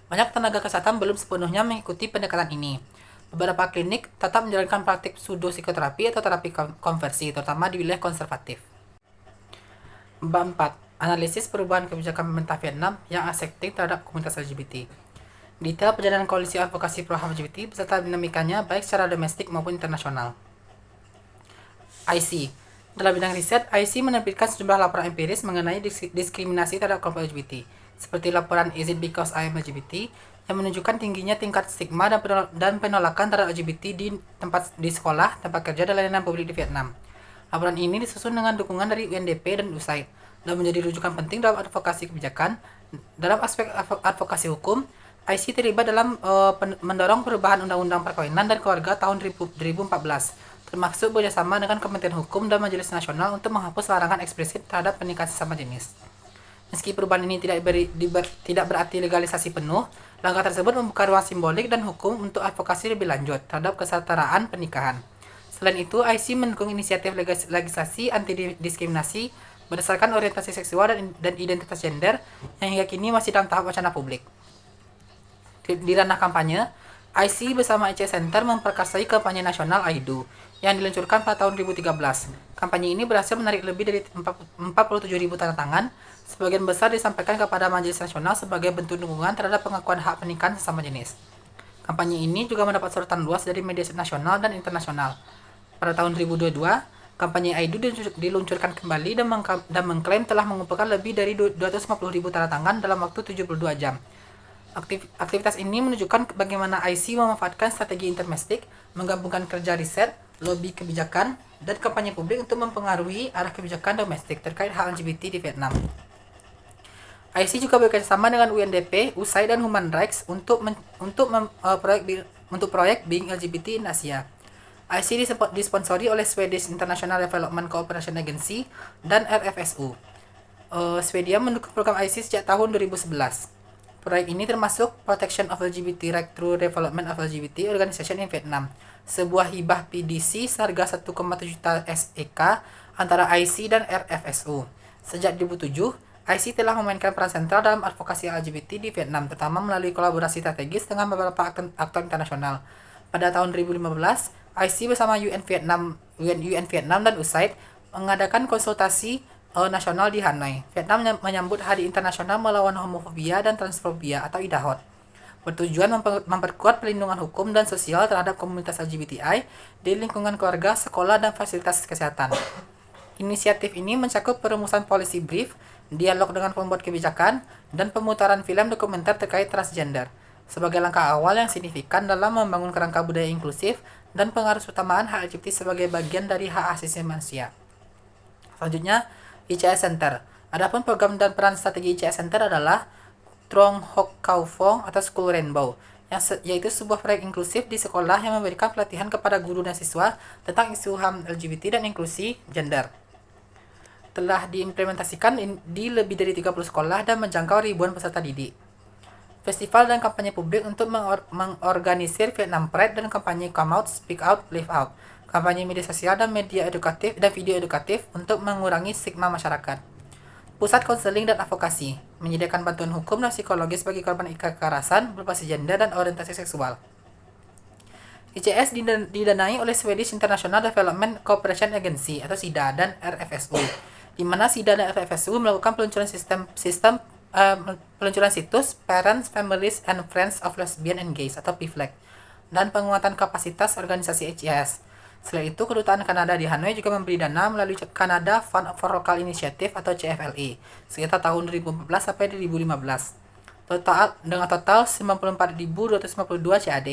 Speaker 1: banyak tenaga kesehatan belum sepenuhnya mengikuti pendekatan ini. Beberapa klinik tetap menjalankan praktik pseudo-psikoterapi atau terapi konversi, terutama di wilayah konservatif. Bab 4. Analisis perubahan kebijakan pemerintah Vietnam yang accepting terhadap komunitas LGBT. Detail perjalanan koalisi advokasi pro HAM LGBT beserta dinamikanya baik secara domestik maupun internasional. IC. Dalam bidang riset, IC menerbitkan sejumlah laporan empiris mengenai diskriminasi terhadap kelompok LGBT, seperti laporan Is It Because I Am LGBT yang menunjukkan tingginya tingkat stigma dan penolakan terhadap LGBT di sekolah, tempat kerja, dan layanan publik di Vietnam. Laporan ini disusun dengan dukungan dari UNDP dan USAID dan menjadi rujukan penting dalam advokasi kebijakan. Dalam aspek advokasi hukum, IC terlibat dalam mendorong perubahan Undang-Undang Perkawinan dan Keluarga tahun 2014, termasuk bekerjasama dengan Kementerian Hukum dan Majelis Nasional untuk menghapus larangan eksplisit terhadap pernikahan sesama jenis. Meski perubahan ini tidak berarti legalisasi penuh, langkah tersebut membuka ruang simbolik dan hukum untuk advokasi lebih lanjut terhadap kesetaraan pernikahan. Selain itu, IC mendukung inisiatif legislasi anti-diskriminasi berdasarkan orientasi seksual dan identitas gender yang hingga kini masih dalam tahap wacana publik. Di ranah kampanye, IC bersama IC Center memperkasai kampanye nasional AIDU yang diluncurkan pada tahun 2013. Kampanye ini berhasil menarik lebih dari 47.000 tanda tangan. Sebagian besar disampaikan kepada Majelis Nasional sebagai bentuk dukungan terhadap pengakuan hak pernikahan sesama jenis. Kampanye ini juga mendapat sorotan luas dari media nasional dan internasional. Pada tahun 2022, kampanye AIDU diluncurkan kembali dan mengklaim telah mengumpulkan lebih dari 250.000 tanda tangan dalam waktu 72 jam. Aktivitas ini menunjukkan bagaimana IC memanfaatkan strategi intermestik, menggabungkan kerja riset, lobi kebijakan, dan kampanye publik untuk mempengaruhi arah kebijakan domestik terkait hak LGBT di Vietnam. IC juga bekerjasama dengan UNDP, USAID, dan Human Rights untuk proyek Being LGBT in Asia. IC disponsori oleh Swedish International Development Cooperation Agency dan RFSU. Swedia mendukung program IC sejak tahun 2011. Proyek ini termasuk Protection of LGBT Right Through Development of LGBT Organization in Vietnam, sebuah hibah PDC seharga 1,7 juta SEK antara IC dan RFSU. Sejak 2007, IC telah memainkan peran sentral dalam advokasi LGBT di Vietnam, terutama melalui kolaborasi strategis dengan beberapa aktor internasional. Pada tahun 2015, IC bersama UN Vietnam dan USAID mengadakan konsultasi nasional di Hanoi. Vietnam menyambut Hari Internasional Melawan Homofobia dan Transfobia atau IDAHOT, bertujuan memperkuat perlindungan hukum dan sosial terhadap komunitas LGBTI di lingkungan keluarga, sekolah, dan fasilitas kesehatan. Inisiatif ini mencakup perumusan policy brief, dialog dengan pembuat kebijakan, dan pemutaran film dokumenter terkait transgender, sebagai langkah awal yang signifikan dalam membangun kerangka budaya inklusif dan pengaruh utamaan hak LGBT sebagai bagian dari hak asasi manusia. Selanjutnya, ICS Center. Adapun program dan peran strategi ICS Center adalah Trong Hoc Cao Phong atau School Rainbow, yaitu sebuah proyek inklusif di sekolah yang memberikan pelatihan kepada guru dan siswa tentang isu HAM LGBT dan inklusi gender. Telah diimplementasikan di lebih dari 30 sekolah dan menjangkau ribuan peserta didik. Festival dan kampanye publik untuk mengorganisir Vietnam Pride dan kampanye Come Out, Speak Out, Live Out. Kampanye media sosial dan media edukatif dan video edukatif untuk mengurangi stigma masyarakat. Pusat konseling dan advokasi, menyediakan bantuan hukum dan psikologis bagi korban kekerasan berbasis gender dan orientasi seksual. ICS didanai oleh Swedish International Development Cooperation Agency atau SIDA dan RFSU, di mana SIDA dan RFSU melakukan peluncuran peluncuran situs Parents, Families, and Friends of Lesbian and Gays atau PFLAG, dan penguatan kapasitas organisasi ICS. Selain itu, Kedutaan Kanada di Hanoi juga memberi dana melalui Canada Fund for Local Initiative atau CFLI sekitar tahun 2014 sampai 2015. Dengan total 94.252 CAD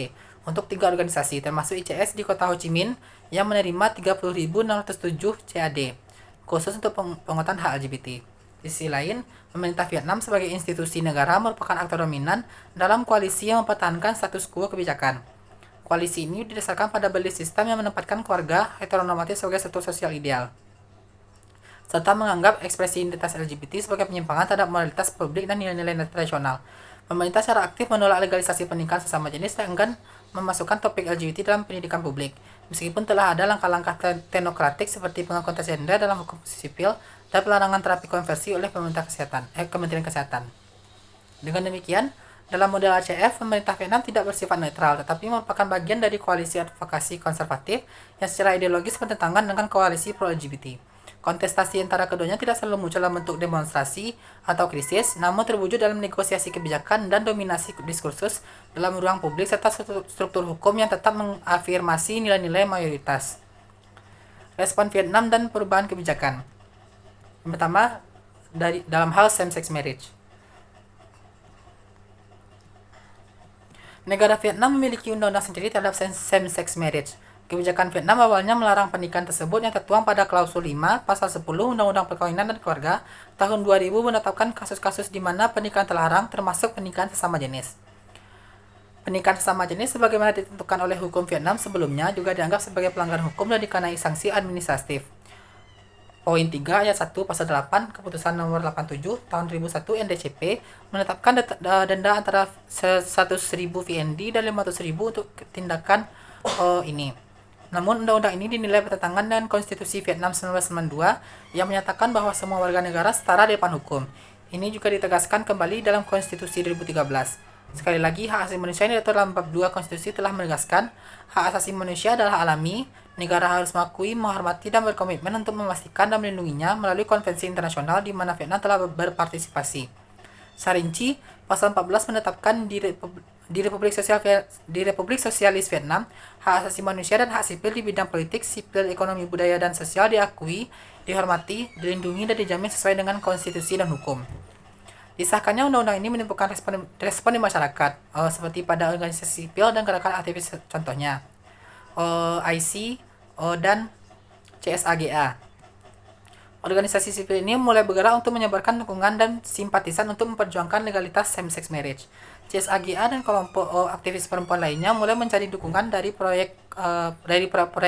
Speaker 1: untuk 3 organisasi, termasuk ICS di kota Ho Chi Minh yang menerima 30.607 CAD, khusus untuk penguatan hak LGBT. Di sisi lain, pemerintah Vietnam sebagai institusi negara merupakan aktor dominan dalam koalisi yang mempertahankan status quo kebijakan. Koalisi ini didasarkan pada belief sistem yang menempatkan keluarga heteronormatif sebagai struktur sosial ideal, serta menganggap ekspresi identitas LGBT sebagai penyimpangan terhadap moralitas publik dan nilai-nilai tradisional. Pemerintah secara aktif menolak legalisasi pernikahan sesama jenis dan enggan memasukkan topik LGBT dalam pendidikan publik. Meskipun telah ada langkah-langkah teknokratik seperti pengakuan transgender dalam hukum sipil dan pelarangan terapi konversi oleh Kementerian Kesehatan. Dengan demikian, dalam model ACF, pemerintah Vietnam tidak bersifat netral, tetapi merupakan bagian dari koalisi advokasi konservatif yang secara ideologis bertentangan dengan koalisi pro-LGBT. Kontestasi antara keduanya tidak selalu muncul dalam bentuk demonstrasi atau krisis, namun terwujud dalam negosiasi kebijakan dan dominasi diskursus dalam ruang publik serta struktur hukum yang tetap mengafirmasi nilai-nilai mayoritas. Respon Vietnam dan perubahan kebijakan. Yang pertama, dalam hal same-sex marriage. Negara Vietnam memiliki undang-undang sendiri terhadap same-sex marriage. Kebijakan Vietnam awalnya melarang pernikahan tersebut yang tertuang pada klausul 5 pasal 10 Undang-Undang Perkawinan dan Keluarga tahun 2000 menetapkan kasus-kasus di mana pernikahan terlarang termasuk pernikahan sesama jenis. Pernikahan sesama jenis sebagaimana ditentukan oleh hukum Vietnam sebelumnya juga dianggap sebagai pelanggaran hukum dan dikenai sanksi administratif. Poin 3 ayat 1 pasal 8 Keputusan nomor 87 tahun 2001 NDCP menetapkan denda antara 100.000 VND dan 500.000 untuk tindakan ini. Namun, undang-undang ini dinilai bertentangan dengan Konstitusi Vietnam 1992 yang menyatakan bahwa semua warga negara setara di depan hukum. Ini juga ditegaskan kembali dalam Konstitusi 2013. Sekali lagi, hak asasi manusia yang diatur dalam bab 2 Konstitusi telah menegaskan hak asasi manusia adalah alami, negara harus mengakui, menghormati, dan berkomitmen untuk memastikan dan melindunginya melalui konvensi internasional di mana Vietnam telah berpartisipasi. Sarinci, pasal 14 menetapkan di Republik Sosialis Vietnam, hak asasi manusia dan hak sipil di bidang politik, sipil, ekonomi, budaya, dan sosial diakui, dihormati, dilindungi, dan dijamin sesuai dengan konstitusi dan hukum. Disahkannya undang-undang ini menimbulkan respon di masyarakat, seperti pada organisasi sipil dan gerakan aktivis contohnya, IC dan CSAGA. Organisasi sipil ini mulai bergerak untuk menyebarkan dukungan dan simpatisan untuk memperjuangkan legalitas same-sex marriage. CSAGA dan kelompok aktivis perempuan lainnya mulai mencari dukungan dari proyek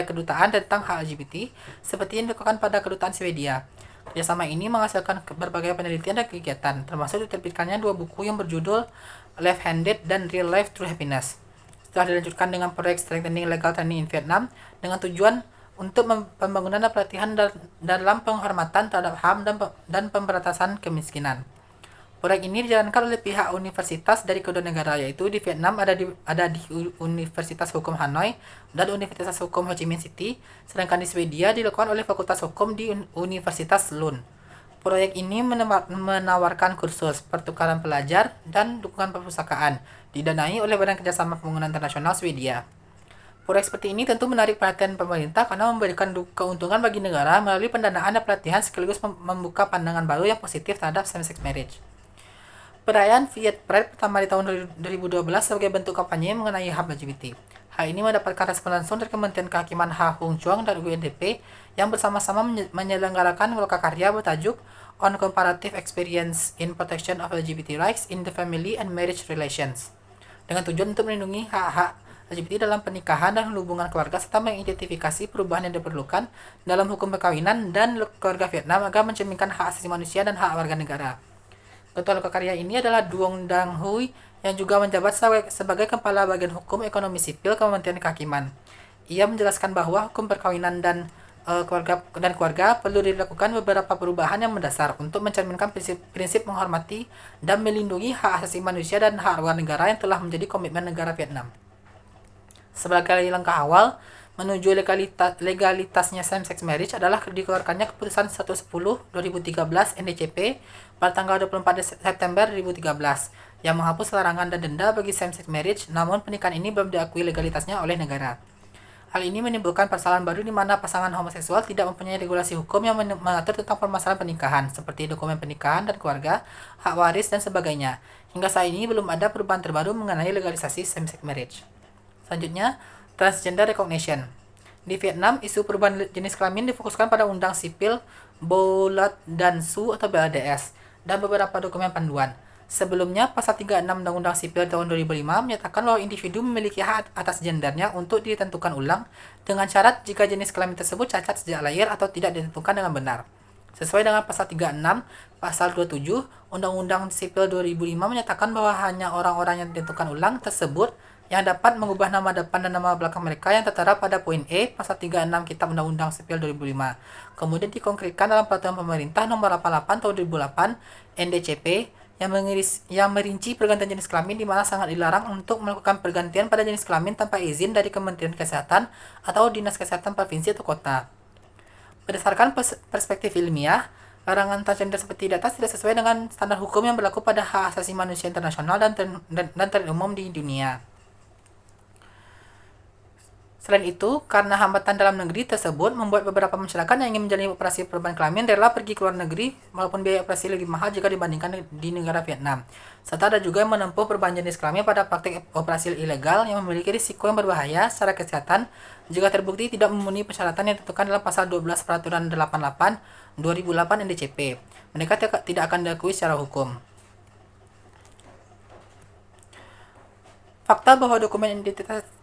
Speaker 1: kedutaan tentang hak LGBT seperti yang dilakukan pada kedutaan Swedia. Kerjasama ini menghasilkan berbagai penelitian dan kegiatan, termasuk diterbitkannya 2 buku yang berjudul Left-Handed dan Real Life True Happiness. Setelah dilanjutkan dengan proyek Strengthening Legal Training in Vietnam dengan tujuan untuk pembangunan dan pelatihan dalam penghormatan terhadap HAM dan pemberantasan kemiskinan. Proyek ini dijalankan oleh pihak universitas dari kedua negara, yaitu di Vietnam ada di Universitas Hukum Hanoi dan Universitas Hukum Ho Chi Minh City, sedangkan di Swedia dilakukan oleh Fakultas Hukum di Universitas Lund. Proyek ini menawarkan kursus, pertukaran pelajar, dan dukungan perpustakaan, didanai oleh Badan Kerjasama Pembangunan Internasional Swedia. Proyek seperti ini tentu menarik perhatian pemerintah karena memberikan keuntungan bagi negara melalui pendanaan dan pelatihan sekaligus membuka pandangan baru yang positif terhadap same-sex marriage. Perayaan Viet Pride pertama di tahun 2012 sebagai bentuk kampanye mengenai HAM LGBT. Hal ini mendapatkan respon langsung dari Kementerian Kehakiman Ha Hung Chuang dan UNDP yang bersama-sama menyelenggarakan lokakarya bertajuk On Comparative Experience in Protection of LGBT Rights in the Family and Marriage Relations, dengan tujuan untuk melindungi hak-hak LGBT dalam pernikahan dan hubungan keluarga serta mengidentifikasi perubahan yang diperlukan dalam hukum perkawinan dan keluarga Vietnam agar mencerminkan hak asasi manusia dan hak warga negara. Ketua lokakarya ini adalah Duong Dang Huy yang juga menjabat sebagai Kepala Bagian Hukum Ekonomi Sipil Kementerian Kehakiman. Ia menjelaskan bahwa hukum perkawinan dan keluarga perlu dilakukan beberapa perubahan yang mendasar untuk mencerminkan prinsip menghormati dan melindungi hak asasi manusia dan hak warga negara yang telah menjadi komitmen negara Vietnam. Sebagai langkah awal menuju legalitasnya same-sex marriage adalah dikeluarkannya Keputusan 110/2013 NDCP pada tanggal 24 September 2013 yang menghapus larangan dan denda bagi same-sex marriage, namun pernikahan ini belum diakui legalitasnya oleh negara. Hal ini menimbulkan persoalan baru di mana pasangan homoseksual tidak mempunyai regulasi hukum yang mengatur tentang permasalahan pernikahan, seperti dokumen pernikahan dan keluarga, hak waris, dan sebagainya. Hingga saat ini belum ada perubahan terbaru mengenai legalisasi same-sex marriage. Selanjutnya, transgender recognition. Di Vietnam, isu perubahan jenis kelamin difokuskan pada Undang Sipil Bộ Luật dan Su atau BLDS dan beberapa dokumen panduan. Sebelumnya, Pasal 36 Undang-Undang Sipil tahun 2005 menyatakan bahwa individu memiliki hak atas gendernya untuk ditentukan ulang dengan syarat jika jenis kelamin tersebut cacat sejak lahir atau tidak ditentukan dengan benar. Sesuai dengan Pasal 36, Pasal 27, Undang-Undang Sipil 2005 menyatakan bahwa hanya orang-orang yang ditentukan ulang tersebut yang dapat mengubah nama depan dan nama belakang mereka yang tertera pada poin E pasal 36 Kitab Undang-Undang Sipil 2005. Kemudian dikonkretkan dalam Peraturan Pemerintah Nomor 88 Tahun 2008 NDCP yang merinci pergantian jenis kelamin di mana sangat dilarang untuk melakukan pergantian pada jenis kelamin tanpa izin dari Kementerian Kesehatan atau Dinas Kesehatan Provinsi atau Kota. Berdasarkan perspektif ilmiah, larangan transgender seperti di atas tidak sesuai dengan standar hukum yang berlaku pada hak asasi manusia internasional dan tren umum di dunia. Selain itu, karena hambatan dalam negeri tersebut membuat beberapa masyarakat yang ingin menjalani operasi perubahan kelamin rela pergi ke luar negeri walaupun biaya operasi lebih mahal jika dibandingkan di negara Vietnam. Serta ada juga yang menempuh perubahan jenis kelamin pada praktik operasi ilegal yang memiliki risiko yang berbahaya secara kesehatan jika terbukti tidak memenuhi persyaratan yang ditentukan dalam pasal 12 Peraturan 88 2008 NDCP. Mereka tidak akan diakui secara hukum. Fakta bahwa dokumen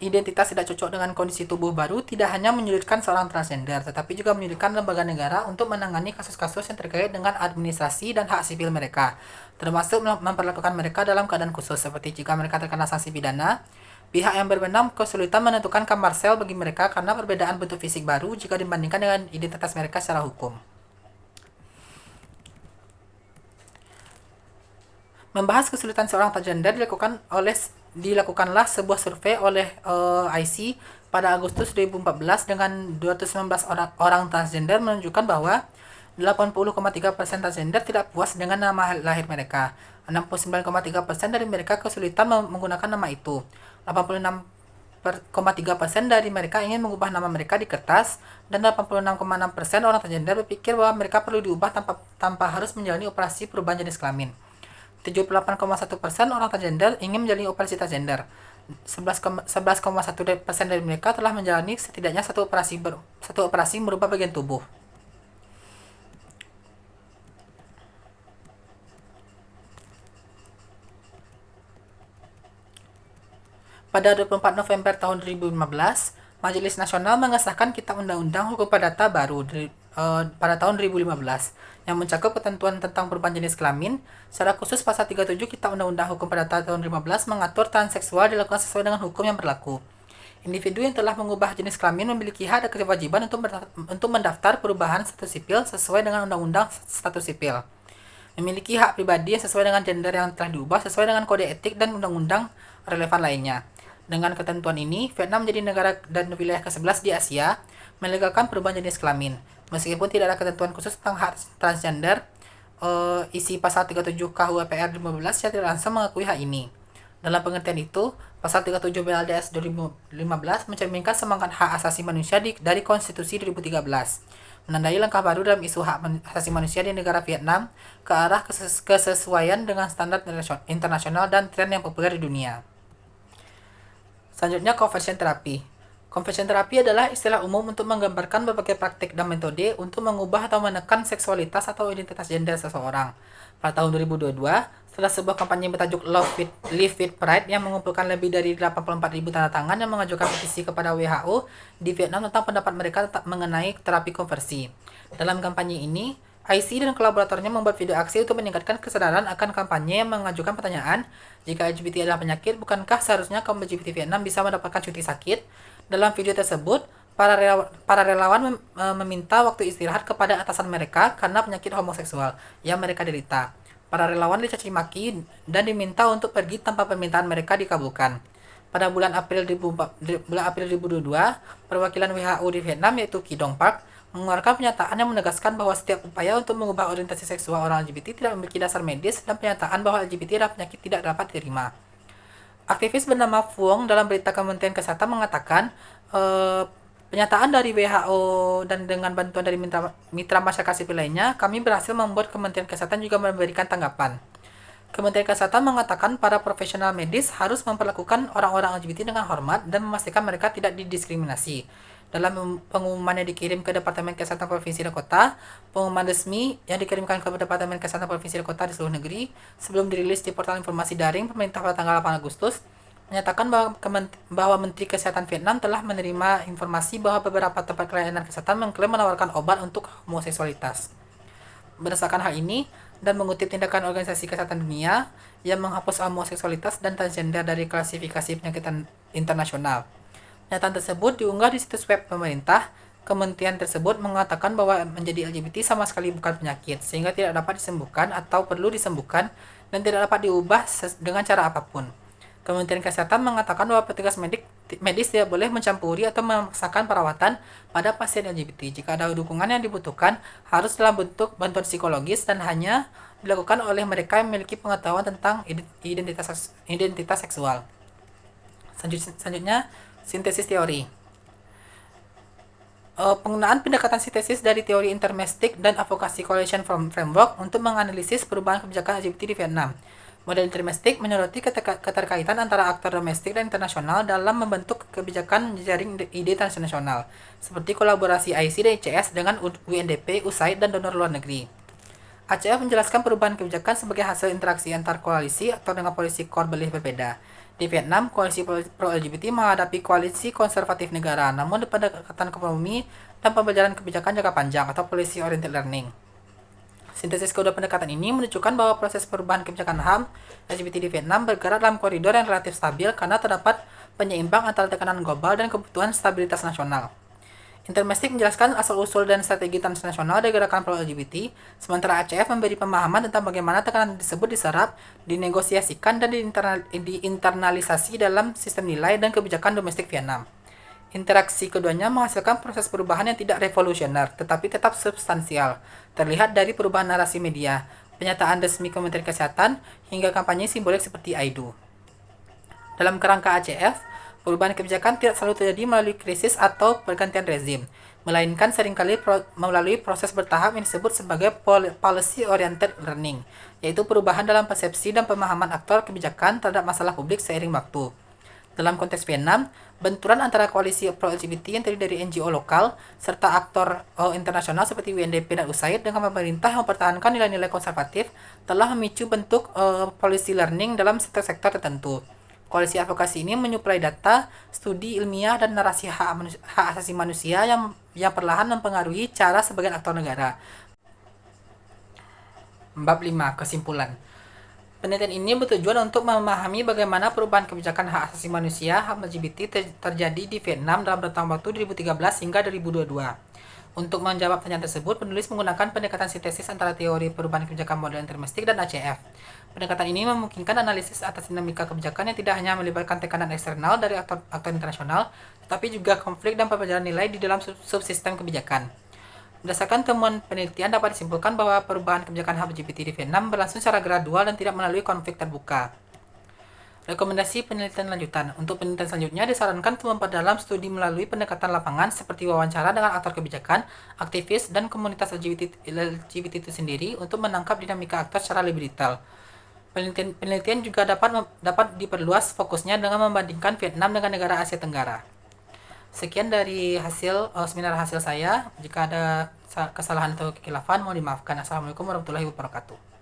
Speaker 1: identitas tidak cocok dengan kondisi tubuh baru tidak hanya menyulitkan seorang transgender, tetapi juga menyulitkan lembaga negara untuk menangani kasus-kasus yang terkait dengan administrasi dan hak sipil mereka, termasuk memperlakukan mereka dalam keadaan khusus, seperti jika mereka terkena sanksi pidana. Pihak yang berwenang kesulitan menentukan kamar sel bagi mereka karena perbedaan bentuk fisik baru jika dibandingkan dengan identitas mereka secara hukum. Membahas kesulitan seorang transgender dilakukanlah sebuah survei oleh IC pada Agustus 2014 dengan 219 orang transgender menunjukkan bahwa 80,3% transgender tidak puas dengan nama lahir mereka. 69,3% dari mereka kesulitan menggunakan nama itu. 86,3% dari mereka ingin mengubah nama mereka di kertas, dan 86,6% orang transgender berpikir bahwa mereka perlu diubah tanpa harus menjalani operasi perubahan jenis kelamin. 78,1% orang transgender ingin menjalani operasi transgender. 11,1% dari mereka telah menjalani setidaknya satu operasi merubah bagian tubuh. Pada 24 November tahun 2015, Majelis Nasional mengesahkan Kitab Undang-Undang Hukum Perdata baru pada tahun 2015 yang mencakup ketentuan tentang perubahan jenis kelamin. Secara khusus, pasal 37 Kitab Undang-Undang Hukum Perdata tahun 2015 mengatur transseksual dilakukan sesuai dengan hukum yang berlaku. Individu yang telah mengubah jenis kelamin memiliki hak dan kewajiban untuk mendaftar perubahan status sipil sesuai dengan Undang-Undang Status Sipil. Memiliki hak pribadi yang sesuai dengan gender yang telah diubah sesuai dengan kode etik dan undang-undang relevan lainnya. Dengan ketentuan ini, Vietnam menjadi negara dan wilayah ke-11 di Asia melegalkan perubahan jenis kelamin. Meskipun tidak ada ketentuan khusus tentang hak transgender, isi pasal 37 KUHP 2015 secara tidak langsung mengakui hak ini. Dalam pengertian itu, pasal 37 BLDS 2015 mencerminkan semangat hak asasi manusia dari Konstitusi 2013, menandai langkah baru dalam isu hak asasi manusia di negara Vietnam ke arah kesesuaian dengan standar internasional dan tren yang populer di dunia. Selanjutnya, conversion therapy. Conversion therapy adalah istilah umum untuk menggambarkan berbagai praktik dan metode untuk mengubah atau menekan seksualitas atau identitas gender seseorang. Pada tahun 2022, setelah sebuah kampanye bertajuk Live with Pride yang mengumpulkan lebih dari 84.000 tanda tangan yang mengajukan petisi kepada WHO di Vietnam tentang pendapat mereka mengenai terapi konversi. Dalam kampanye ini, IC dan kolaboratornya membuat video aksi untuk meningkatkan kesadaran akan kampanye yang mengajukan pertanyaan, jika LGBT adalah penyakit, bukankah seharusnya kaum LGBT Vietnam bisa mendapatkan cuti sakit? Dalam video tersebut, para relawan meminta waktu istirahat kepada atasan mereka karena penyakit homoseksual yang mereka derita. Para relawan dicaci maki dan diminta untuk pergi tanpa permintaan mereka dikabulkan. Pada bulan April 2022, perwakilan WHO di Vietnam yaitu Ki Dong Park mengeluarkan pernyataan yang menegaskan bahwa setiap upaya untuk mengubah orientasi seksual orang LGBT tidak memiliki dasar medis dan pernyataan bahwa LGBT adalah penyakit tidak dapat diterima. Aktivis bernama Fuong dalam berita Kementerian Kesehatan mengatakan pernyataan dari WHO dan dengan bantuan dari mitra masyarakat sipil lainnya, kami berhasil membuat Kementerian Kesehatan juga memberikan tanggapan. Kementerian Kesehatan mengatakan para profesional medis harus memperlakukan orang-orang LGBT dengan hormat dan memastikan mereka tidak didiskriminasi. Dalam pengumuman yang dikirim ke Departemen Kesehatan Provinsi dan Kota, pengumuman resmi yang dikirimkan ke Departemen Kesehatan Provinsi dan Kota di seluruh negeri sebelum dirilis di portal informasi daring pemerintah pada tanggal 8 Agustus, menyatakan bahwa Menteri Kesehatan Vietnam telah menerima informasi bahwa beberapa tempat pelayanan kesehatan mengklaim menawarkan obat untuk homoseksualitas. Berdasarkan hal ini, dan mengutip tindakan Organisasi Kesehatan Dunia yang menghapus homoseksualitas dan transgender dari klasifikasi penyakit internasional. Pernyataan tersebut diunggah di situs web pemerintah. Kementerian tersebut mengatakan bahwa menjadi LGBT sama sekali bukan penyakit, sehingga tidak dapat disembuhkan atau perlu disembuhkan dan tidak dapat diubah dengan cara apapun. Kementerian Kesehatan mengatakan bahwa petugas medis tidak boleh mencampuri atau memaksakan perawatan pada pasien LGBT. Jika ada dukungan yang dibutuhkan, harus dalam bentuk bantuan psikologis dan hanya dilakukan oleh mereka yang memiliki pengetahuan tentang identitas seksual. Selanjutnya, sintesis teori. Penggunaan pendekatan sintesis dari teori intermestic dan advocacy coalition framework untuk menganalisis perubahan kebijakan LGBT di Vietnam. Model intermestic menyoroti keterkaitan antara aktor domestik dan internasional dalam membentuk kebijakan jaring ide transnasional, seperti kolaborasi IC dan ICS dengan UNDP, USAID, dan donor luar negeri. ACF menjelaskan perubahan kebijakan sebagai hasil interaksi antar koalisi atau dengan polisi core belief berbeda. Di Vietnam, koalisi pro-LGBT menghadapi koalisi konservatif negara, namun pendekatan kompromi dan pembelajaran kebijakan jangka panjang atau policy oriented learning. Sintesis kedua pendekatan ini menunjukkan bahwa proses perubahan kebijakan HAM LGBT di Vietnam bergerak dalam koridor yang relatif stabil karena terdapat penyeimbang antara tekanan global dan kebutuhan stabilitas nasional. Intermestic menjelaskan asal-usul dan strategi transnasional dari gerakan pro-LGBT, sementara ACF memberi pemahaman tentang bagaimana tekanan tersebut diserap, dinegosiasikan, dan diinternalisasi dalam sistem nilai dan kebijakan domestik Vietnam. Interaksi keduanya menghasilkan proses perubahan yang tidak revolusioner, tetapi tetap substansial, terlihat dari perubahan narasi media, pernyataan resmi Kementerian Kesehatan, hingga kampanye simbolik seperti AIDU. Dalam kerangka ACF, perubahan kebijakan tidak selalu terjadi melalui krisis atau pergantian rezim, melainkan seringkali melalui proses bertahap yang disebut sebagai policy-oriented learning, yaitu perubahan dalam persepsi dan pemahaman aktor kebijakan terhadap masalah publik seiring waktu. Dalam konteks Vietnam, benturan antara koalisi pro-LGBT yang terdiri dari NGO lokal serta aktor internasional seperti UNDP dan USAID dengan pemerintah yang mempertahankan nilai-nilai konservatif telah memicu bentuk policy learning dalam sektor-sektor tertentu. Koalisi advokasi ini menyuplai data, studi ilmiah, dan narasi hak asasi manusia yang perlahan mempengaruhi cara sebagian aktor negara. Bab 5. Kesimpulan. Penelitian ini bertujuan untuk memahami bagaimana perubahan kebijakan hak asasi manusia HAM LGBT terjadi di Vietnam dalam rentang waktu 2013 hingga 2022. Untuk menjawab pertanyaan tersebut, penulis menggunakan pendekatan sintesis antara teori perubahan kebijakan model intermestic dan ACF. Pendekatan ini memungkinkan analisis atas dinamika kebijakan yang tidak hanya melibatkan tekanan eksternal dari aktor internasional, tetapi juga konflik dan perbedaan nilai di dalam subsistem kebijakan. Berdasarkan temuan penelitian dapat disimpulkan bahwa perubahan kebijakan HAM LGBT di Vietnam berlangsung secara gradual dan tidak melalui konflik terbuka. Rekomendasi penelitian lanjutan. Untuk penelitian selanjutnya disarankan untuk memperdalam studi melalui pendekatan lapangan seperti wawancara dengan aktor kebijakan, aktivis, dan komunitas LGBT itu sendiri untuk menangkap dinamika aktor secara lebih detail. Penelitian juga dapat diperluas fokusnya dengan membandingkan Vietnam dengan negara Asia Tenggara. Sekian dari seminar hasil saya. Jika ada kesalahan atau kekhilafan mohon dimaafkan. Assalamualaikum warahmatullahi wabarakatuh.